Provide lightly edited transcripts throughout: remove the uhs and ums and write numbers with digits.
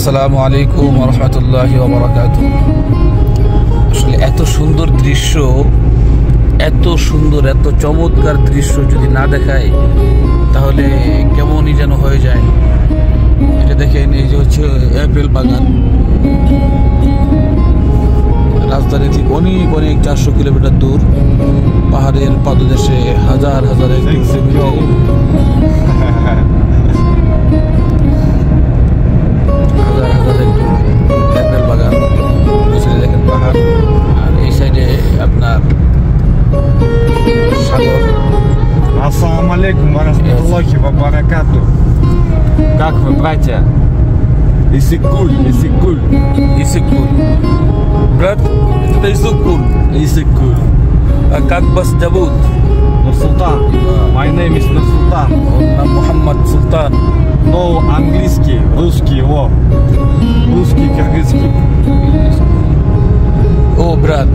আসসালামু আলাইকুম ওয়া রাহমাতুল্লাহি ওয়া বারাকাতুহু। আসলে এত সুন্দর দৃশ্য, এত সুন্দর, এত চমৎকার দৃশ্য যদি না দেখায় তাহলে কেমনই যেন হয়ে যায়। এটা দেখেন, এই যে হচ্ছে অ্যাপেল বাগান। রাজধানী থেকে অনেক অনেক 400 কিলোমিটার দূর, পাহাড়ের পাদদেশে হাজার হাজার অ্যাপেল বাগান। পিছনে দেখেন পাহাড়, আর এই সাইডে আপনার সাগর। Ассаламу алейкум ва рахматуллахи ва баракатух. Как вы, братья? Исыкуль. Исыкуль. Брат, это Исыкуль. Исыкуль. А как вас зовут? Нурсултан. My name is Нурсултан. Мухаммад Султан. No, английский, русский, о. Русский, кыргызский. О, брат.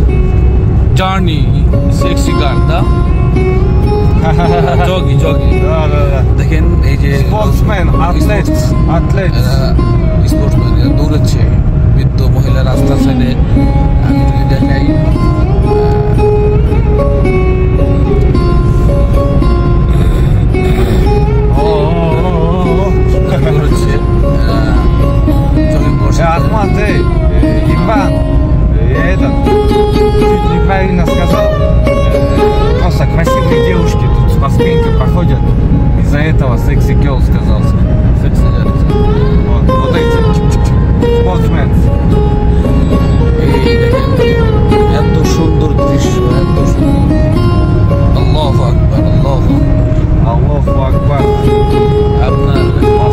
Johnny, sexy girl, да? Jogi. Да. দেখেন এই যে Sportsman, athlete. স্পোর্টসম্যান দৌড়াচ্ছে বৃদ্ধ মহিলা রাস্তার সাইডে। আমি যদি দেখাই, দৌড়াচ্ছে, জগিং করছে। Ахмат, Иван, я чуть неправильно сказал. Просто красивые девушки тут с Москвинкой проходят. Из-за этого секси герл сказал. Вот эти. Спортсмен. এত সুন্দর দৃশ্য, এত সুন্দর। আল্লাহু আকবার, আল্লাহু Аллаху Акбар. আপনার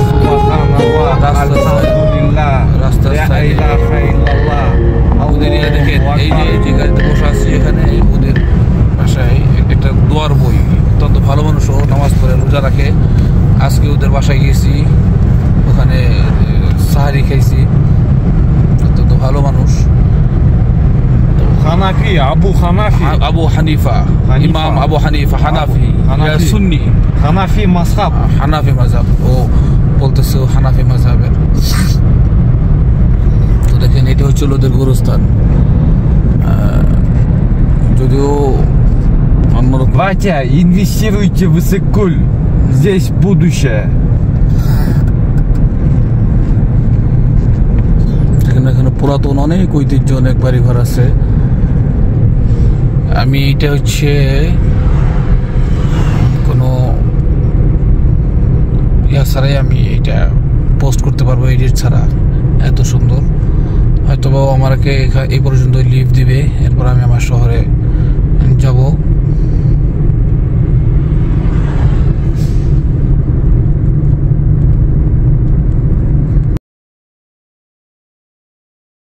Субханаллах. Алхамдулилlah. লা ইলাহা ইল্লাল্লাহ। ওদের দেখেন, এই যে গাড়িতে বসে আছি, এখানে ওদের বাসায় একটা দোয়ার বই। অত্যন্ত ভালো মানুষও, নামাজ পড়ে, রোজা রাখে। আজকে ওদের বাসায় গেছি, ওখানে সাহারি খাইছি। অত্যন্ত ভালো মানুষ। হানাফি, আবু হানিফা, ইমাম আবু হানিফা হানাফি, সুন্নি হানাফি মাযহাব, হানাফি মাযহাব। ও বলতেছে ও হানাফি মাযহাবের। তো দেখেন, এটা হচ্ছে ওদের গোরস্থান। যদিও অন্যরকম। Братья, инвестируйте в Исыкуль. Здесь будущее. এখানে পুরাতন অনেক ঐতিহ্য, অনেক বাড়িঘর আছে। আমি এটা হচ্ছে কোনো ইয়া ছাড়াই আমি এটা পোস্ট করতে পারবো, এডিট ছাড়া। এত সুন্দর। হয়তো আমাকে এই পর্যন্ত লিভ দিবে, এরপর আমি আমার শহরে যাব।